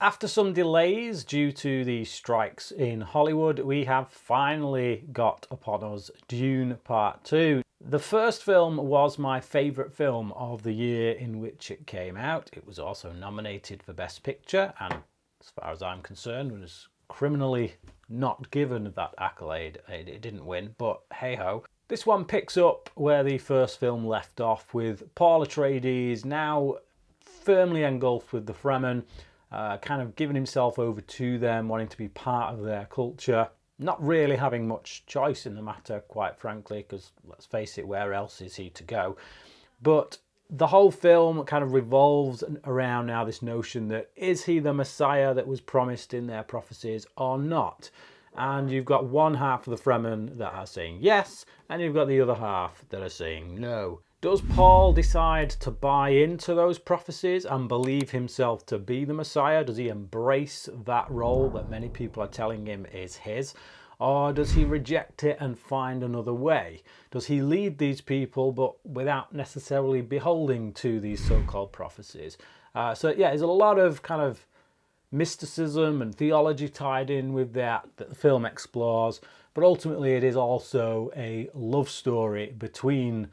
After some delays due to the strikes in Hollywood, we have finally got upon us Dune Part 2. The first film was my favourite film of the year in which it came out. It was also nominated for Best Picture, and as far as I'm concerned, was criminally not given that accolade. It didn't win, but hey-ho. This one picks up where the first film left off, with Paul Atreides now firmly engulfed with the Fremen, kind of giving himself over to them, wanting to be part of their culture, not really having much choice in the matter, quite frankly, because let's face it, where else is he to go? But the whole film kind of revolves around now this notion that is he the Messiah that was promised in their prophecies or not? And you've got one half of the Fremen that are saying yes, and you've got the other half that are saying no. Does Paul decide to buy into those prophecies and believe himself to be the Messiah? Does he embrace that role that many people are telling him is his? Or does he reject it and find another way? Does he lead these people but without necessarily beholding to these so-called prophecies? So yeah, there's a lot of kind of mysticism and theology tied in with that the film explores, but ultimately it is also a love story between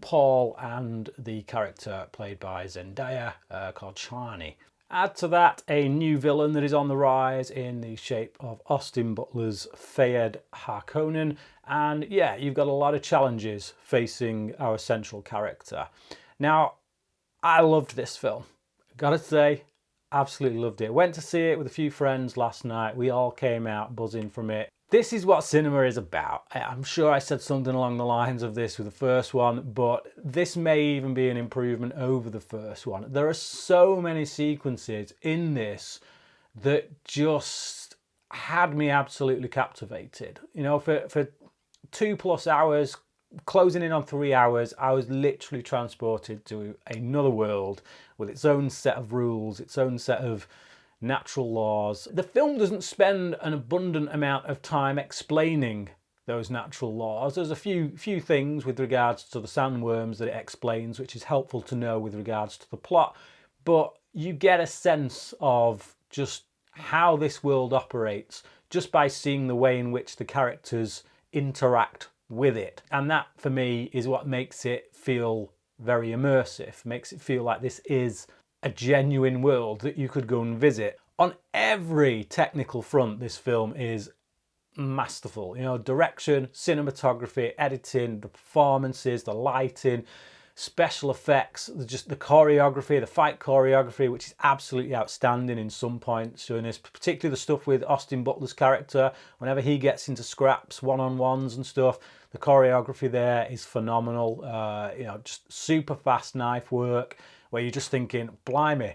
Paul and the character played by Zendaya called Chani. Add to that a new villain that is on the rise in the shape of Austin Butler's Fayed Harkonnen, and yeah, you've got a lot of challenges facing our central character. Now, I loved this film. Gotta say, absolutely loved it. Went to see it with a few friends last night. We all came out buzzing from it. This is what cinema is about. I'm sure I said something along the lines of this with the first one, but this may even be an improvement over the first one. There are so many sequences in this that just had me absolutely captivated. You know, for 2+ hours, closing in on 3 hours, I was literally transported to another world with its own set of rules, its own set of natural laws. The film doesn't spend an abundant amount of time explaining those natural laws. There's a few things with regards to the sandworms that it explains, which is helpful to know with regards to the plot, but you get a sense of just how this world operates just by seeing the way in which the characters interact with it. And that, for me, is what makes it feel very immersive, makes it feel like this is a genuine world that you could go and visit. On every technical front, this film is masterful. You know, direction, cinematography, editing, the performances, the lighting, special effects, just the choreography, the fight choreography, which is absolutely outstanding in some points during this, particularly the stuff with Austin Butler's character. Whenever he gets into scraps, one-on-ones and stuff, the choreography there is phenomenal. You know, just super fast knife work, where you're just thinking, blimey,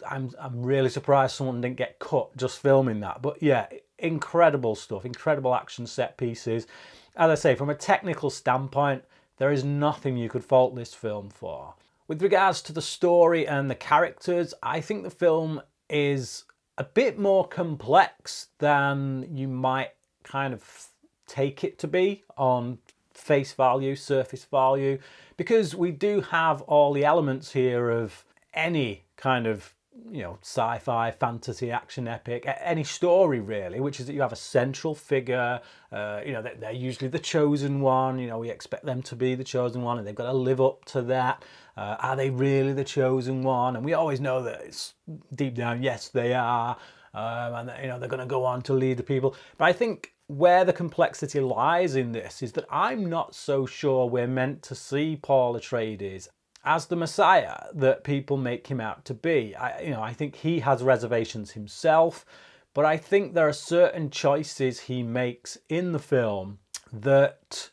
I'm really surprised someone didn't get cut just filming that. But yeah, incredible stuff, incredible action set pieces. As I say, from a technical standpoint, there is nothing you could fault this film for. With regards to the story and the characters, I think the film is a bit more complex than you might kind of take it to be on face value, surface value, because we do have all the elements here of any kind of, you know, sci-fi, fantasy, action epic, any story really, which is that you have a central figure, you know, they're usually the chosen one, you know, we expect them to be the chosen one and they've got to live up to that. Are they really the chosen one? And we always know that it's deep down, yes, they are, and you know, they're going to go on to lead the people. But I think where the complexity lies in this is that I'm not so sure we're meant to see Paul Atreides as the Messiah that people make him out to be. I think he has reservations himself, but I think there are certain choices he makes in the film that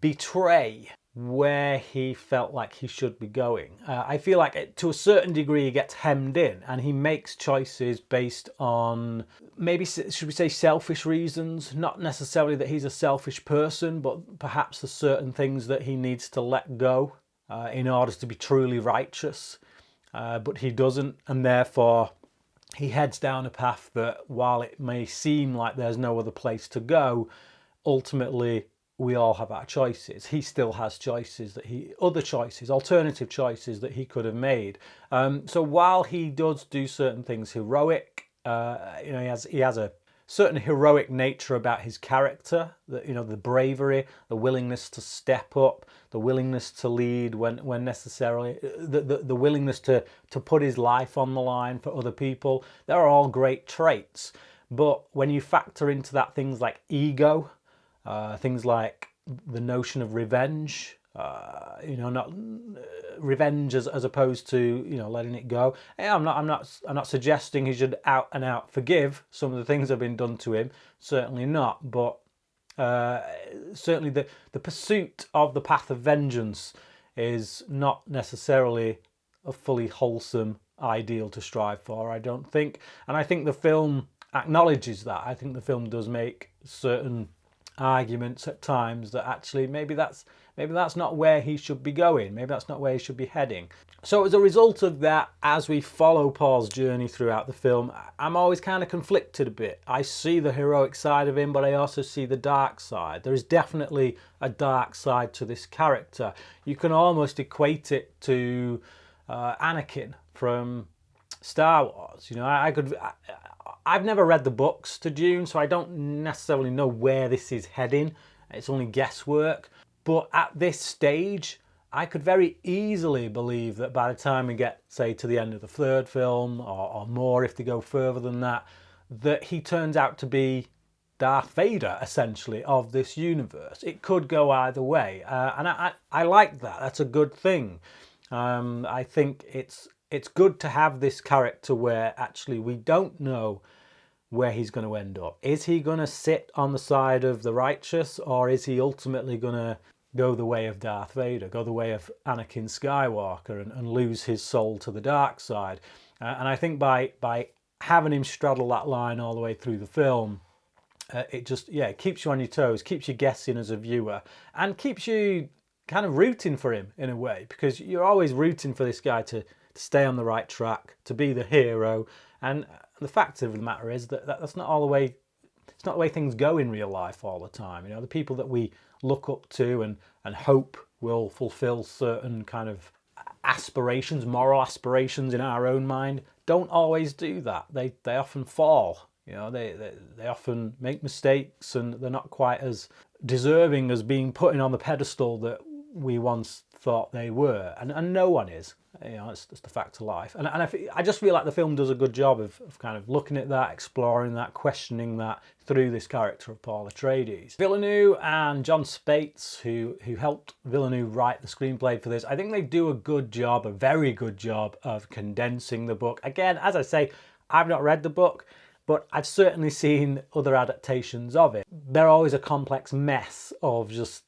betray where he felt like he should be going. I feel like to a certain degree he gets hemmed in and he makes choices based on maybe, should we say, selfish reasons. Not necessarily that he's a selfish person, but perhaps there's certain things that he needs to let go in order to be truly righteous, but he doesn't, and therefore he heads down a path that, while it may seem like there's no other place to go, ultimately we all have our choices. He still has choices other choices, alternative choices that he could have made. So while he does do certain things heroic, he has a certain heroic nature about his character, that, the bravery, the willingness to step up, the willingness to lead when necessarily, the willingness to put his life on the line for other people. They're all great traits. But when you factor into that things like ego, things like the notion of revenge, not revenge as opposed to letting it go. I'm not suggesting he should out and out forgive some of the things that have been done to him. Certainly not. But certainly the pursuit of the path of vengeance is not necessarily a fully wholesome ideal to strive for, I don't think. And I think the film acknowledges that. I think the film does make certain arguments at times that actually maybe that's not where he should be going, maybe that's not where he should be heading. So as a result of that, as we follow Paul's journey throughout the film, I'm always kind of conflicted a bit. I see the heroic side of him, but I also see the dark side. There is definitely a dark side to this character. You can almost equate it to Anakin from Star Wars. I've never read the books to Dune, so I don't necessarily know where this is heading. It's only guesswork. But at this stage, I could very easily believe that by the time we get, say, to the end of the third film, or more if they go further than that, that he turns out to be Darth Vader, essentially, of this universe. It could go either way. And I like that. That's a good thing. I think it's good to have this character where actually we don't know where he's going to end up. Is he going to sit on the side of the righteous, or is he ultimately going to go the way of Darth Vader, go the way of Anakin Skywalker and lose his soul to the dark side? And I think by having him straddle that line all the way through the film, it keeps you on your toes, keeps you guessing as a viewer, and keeps you kind of rooting for him in a way, because you're always rooting for this guy to stay on the right track, to be the hero. And the fact of the matter is that's not all the way. It's not the way things go in real life all the time. The people that we look up to and hope will fulfill certain kind of aspirations, moral aspirations in our own mind, don't always do that. They often fall. They often make mistakes, and they're not quite as deserving as being put on the pedestal that we once thought they were, and no one is. It's just a fact of life. And I just feel like the film does a good job of kind of looking at that, exploring that, questioning that through this character of Paul Atreides. Villeneuve and John Spates, who helped Villeneuve write the screenplay for this, I think they do a good job, a very good job of condensing the book. Again, as I say, I've not read the book, but I've certainly seen other adaptations of it. They're always a complex mess of just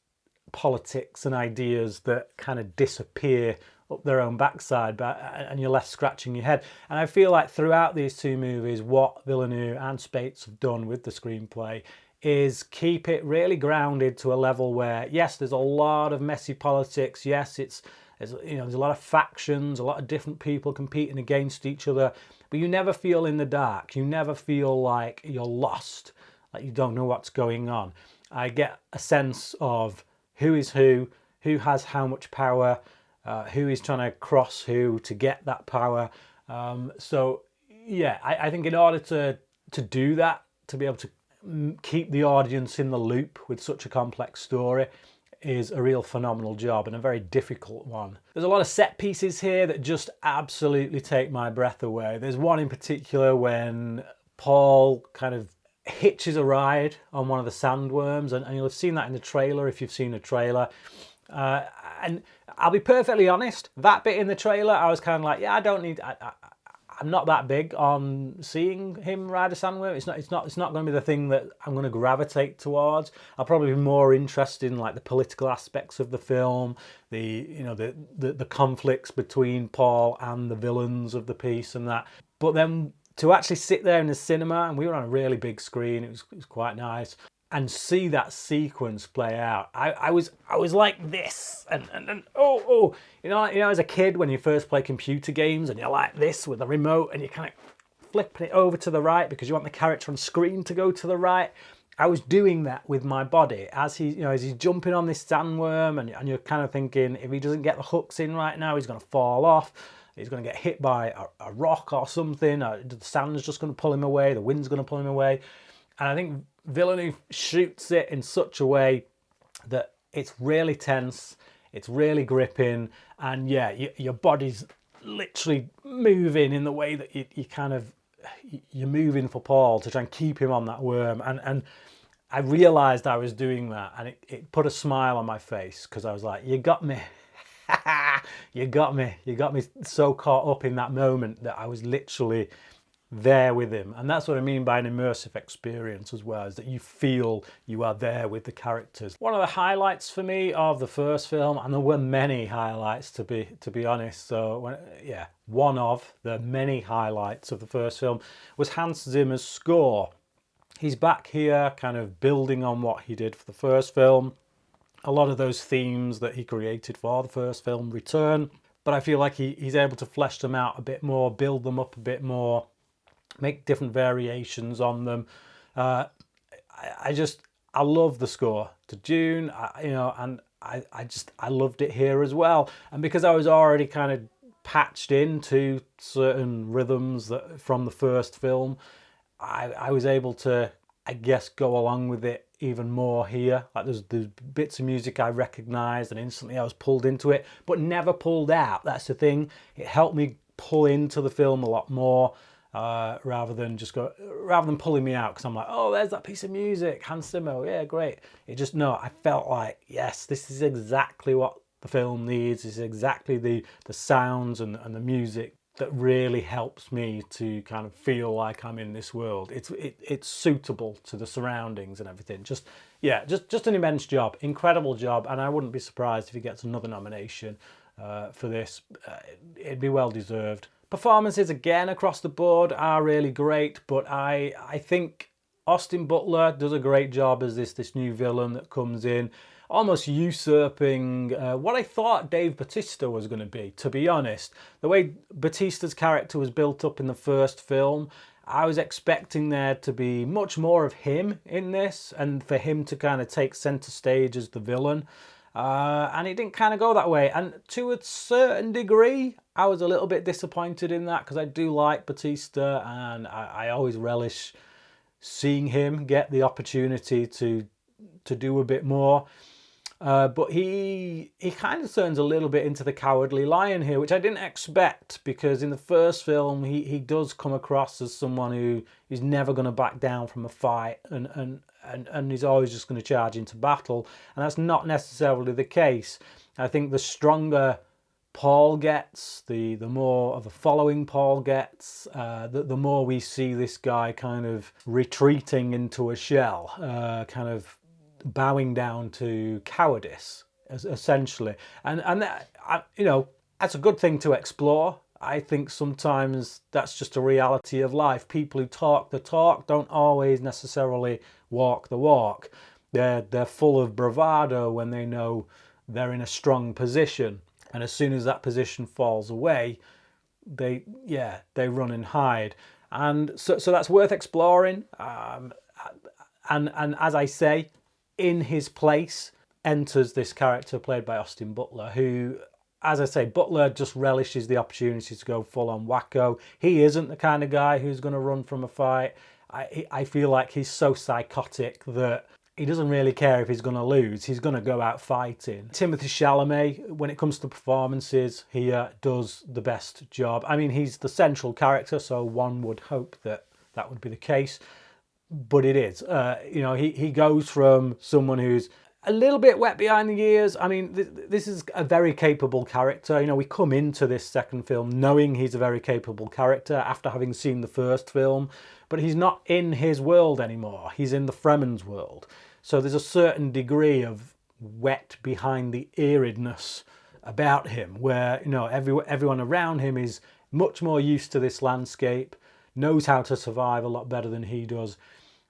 politics and ideas that kind of disappear up their own backside, and you're left scratching your head. And I feel like throughout these two movies, what Villeneuve and Spates have done with the screenplay is keep it really grounded to a level where, yes, there's a lot of messy politics. Yes, there's a lot of factions, a lot of different people competing against each other, but you never feel in the dark. You never feel like you're lost, like you don't know what's going on. I get a sense of who is who has how much power, who is trying to cross who to get that power. So yeah, I think in order to do that, to be able to keep the audience in the loop with such a complex story, is a real phenomenal job, and a very difficult one. There's a lot of set pieces here that just absolutely take my breath away. There's one in particular when Paul kind of hitches a ride on one of the sandworms, and you'll have seen that in the trailer if you've seen the trailer. And I'll be perfectly honest, that bit in the trailer, I was kind of like, yeah, I'm not that big on seeing him ride a sandworm. It's not going to be the thing that I'm going to gravitate towards. I'll probably be more interested in like the political aspects of the film, the conflicts between Paul and the villains of the piece and that. But then to actually sit there in the cinema, and we were on a really big screen, it was quite nice, and see that sequence play out, I was like this, and as a kid when you first play computer games and you're like this with the remote and you kind of flipping it over to the right because you want the character on screen to go to the right. I was doing that with my body as as he's jumping on this sandworm, and you're kind of thinking, if he doesn't get the hooks in right now, he's going to fall off. He's going to get hit by a rock or something. The sand's just going to pull him away. The wind's going to pull him away. And I think Villeneuve shoots it in such a way that it's really tense. It's really gripping. And yeah, your body's literally moving in the way that you're moving for Paul to try and keep him on that worm. And I realised I was doing that, and it put a smile on my face, because I was like, you got me. You got me. You got me so caught up in that moment that I was literally there with him. And that's what I mean by an immersive experience as well, is that you feel you are there with the characters. One of the highlights for me of the first film, and there were many highlights to be honest, so one of the many highlights of the first film was Hans Zimmer's score. He's back here kind of building on what he did for the first film. A lot of those themes that he created for the first film return, but I feel like he's able to flesh them out a bit more, build them up a bit more, make different variations on them. I love the score to Dune, and I loved it here as well. And because I was already kind of patched into certain rhythms from the first film, I was able to, I guess, go along with it even more here. Like there's bits of music I recognised, and instantly I was pulled into it, but never pulled out. That's the thing. It helped me pull into the film a lot more, rather than pulling me out, because I'm like, oh, there's that piece of music, Hans Zimmer, yeah, great. I felt like, yes, this is exactly what the film needs. This is exactly the sounds and the music that really helps me to kind of feel like I'm in this world. It's suitable to the surroundings and everything. Just an immense job, incredible job, and I wouldn't be surprised if he gets another nomination for this. It'd be well deserved. Performances again across the board are really great, but I think Austin Butler does a great job as this new villain that comes in, almost usurping what I thought Dave Bautista was going to be, to be honest. The way Bautista's character was built up in the first film, I was expecting there to be much more of him in this, and for him to kind of take centre stage as the villain. And it didn't kind of go that way. And to a certain degree, I was a little bit disappointed in that, because I do like Bautista, and I always relish seeing him get the opportunity to do a bit more. But he kind of turns a little bit into the cowardly lion here, which I didn't expect, because in the first film he does come across as someone who is never going to back down from a fight, and he's always just going to charge into battle, and that's not necessarily the case. I think the stronger Paul gets, the more of a following Paul gets, the more we see this guy kind of retreating into a shell, kind of bowing down to cowardice, essentially. And that, that's a good thing to explore. I think sometimes that's just a reality of life. People who talk the talk don't always necessarily walk the walk. They're full of bravado when they know they're in a strong position, and as soon as that position falls away, they run and hide. And so that's worth exploring. And as I say, in his place enters this character played by Austin Butler, who, as I say, Butler just relishes the opportunity to go full on wacko. He isn't the kind of guy who's going to run from a fight. I feel like he's so psychotic that he doesn't really care if he's going to lose. He's going to go out fighting. Timothee Chalamet, when it comes to performances, he does the best job. I mean, he's the central character, so one would hope that would be the case. But it is. He goes from someone who's a little bit wet behind the ears. I mean, this is a very capable character. We come into this second film knowing he's a very capable character after having seen the first film, but he's not in his world anymore. He's in the Fremen's world. So there's a certain degree of wet behind the earedness about him, where everyone around him is much more used to this landscape, knows how to survive a lot better than he does.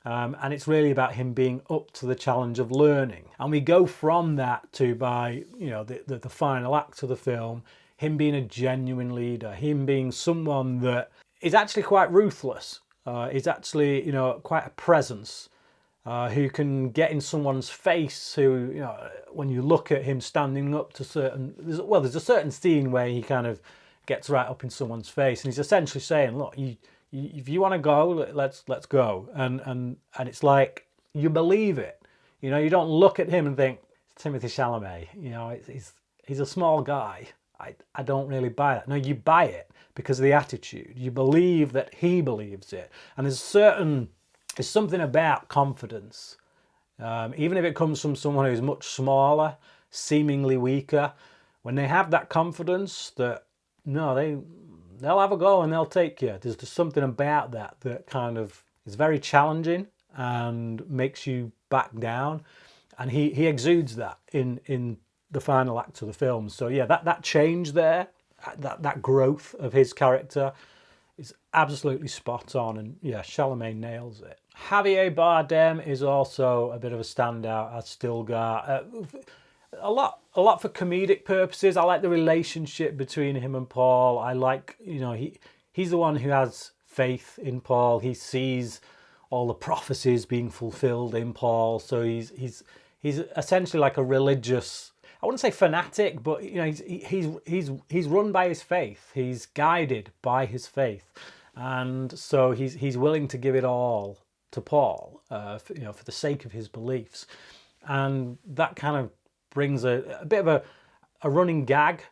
And it's really about him being up to the challenge of learning. And we go from that to, by the final act of the film, him being a genuine leader, him being someone that is actually quite ruthless, is actually quite a presence, who can get in someone's face, who, you know, when you look at him standing up to there's a certain scene where he kind of gets right up in someone's face, and he's essentially saying, look, if you want to go, let's go. And it's like, you believe it. You know, you don't look at him and think, it's Timothee Chalamet, you know, he's a small guy. I don't really buy that. No, you buy it because of the attitude. You believe that he believes it. And there's something about confidence, even if it comes from someone who's much smaller, seemingly weaker. When they have that confidence that, no, they'll have a go and they'll take you. There's just something about that kind of is very challenging and makes you back down. And he exudes that in the final act of the film. So yeah, that change there, that growth of his character is absolutely spot on. And yeah, Chalamet nails it. Javier Bardem is also a bit of a standout as Stilgar. A lot for comedic purposes. I like the relationship between him and Paul. I like, you know, he's the one who has faith in Paul. He sees all the prophecies being fulfilled in Paul. So he's essentially like a religious, I wouldn't say fanatic, but you know, he's run by his faith. He's guided by his faith, and so he's willing to give it all to Paul, you know, for the sake of his beliefs, and that kind of brings a bit of a running gag.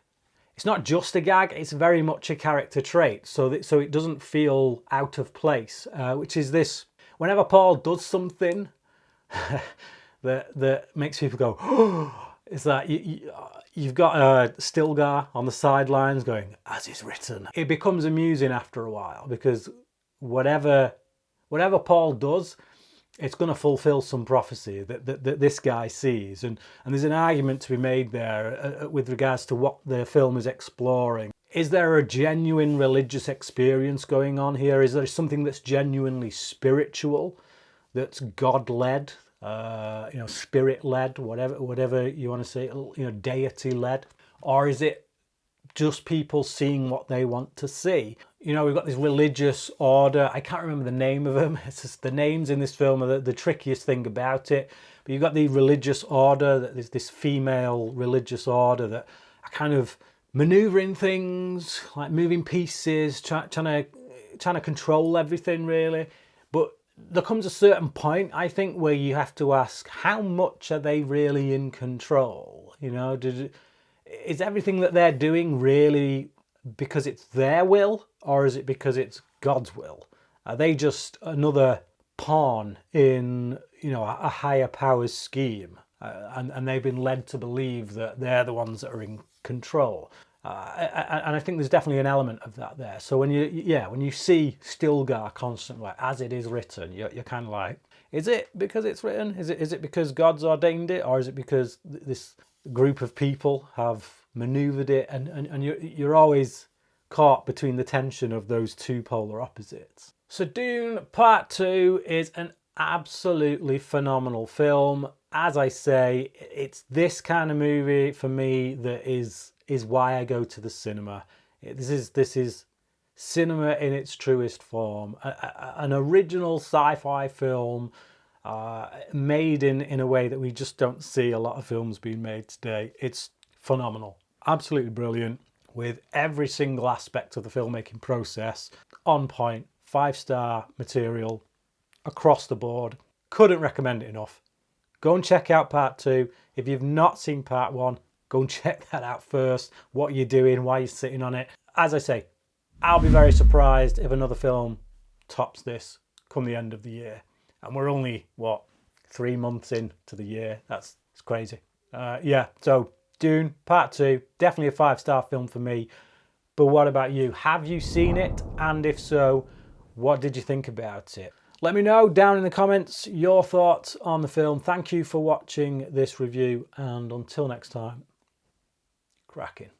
It's not just a gag; it's very much a character trait. So it doesn't feel out of place, which is this. Whenever Paul does something that makes people go, oh, it's that you've got Stilgar on the sidelines going, as is written. It becomes amusing after a while because whatever Paul does, it's going to fulfill some prophecy that this guy sees. And there's an argument to be made there with regards to what the film is exploring. Is there a genuine religious experience going on here? Is there something that's genuinely spiritual, that's God-led, you know, spirit-led, whatever you want to say, you know, deity-led? Or is it just people seeing what they want to see? You know, we've got this religious order. I can't remember the name of them. It's just the names in this film are the trickiest thing about it. But you've got the religious order, there's this female religious order that are kind of maneuvering things, like moving pieces, trying to control everything, really. But there comes a certain point, I think, where you have to ask, how much are they really in control? You know, is everything that they're doing really because it's their will, or is it because it's God's will? Are they just another pawn in, you know, a higher power's scheme, and they've been led to believe that they're the ones that are in control? And I think there's definitely an element of that there. So when you see Stilgar constantly, like, as it is written, you're kind of like, is it because it's written? Is it because God's ordained it, or is it because this group of people have maneuvered it? And you're always caught between the tension of those two polar opposites. So Dune Part 2 is an absolutely phenomenal film. As I say, it's this kind of movie for me that is why I go to the cinema. This is cinema in its truest form. An original sci-fi film made in a way that we just don't see a lot of films being made today. It's phenomenal. Absolutely brilliant, with every single aspect of the filmmaking process on point. 5-star material across the board. Couldn't recommend it enough. Go and check out Part 2. If you've not seen Part 1, go and check that out first. What you're doing, why you're sitting on it. As I say, I'll be very surprised if another film tops this come the end of the year. And we're only, 3 months into the year. It's crazy. Yeah, so Dune Part 2, definitely a 5-star film for me. But what about you? Have you seen it? And if so, what did you think about it? Let me know down in the comments your thoughts on the film. Thank you for watching this review, and until next time, cracking.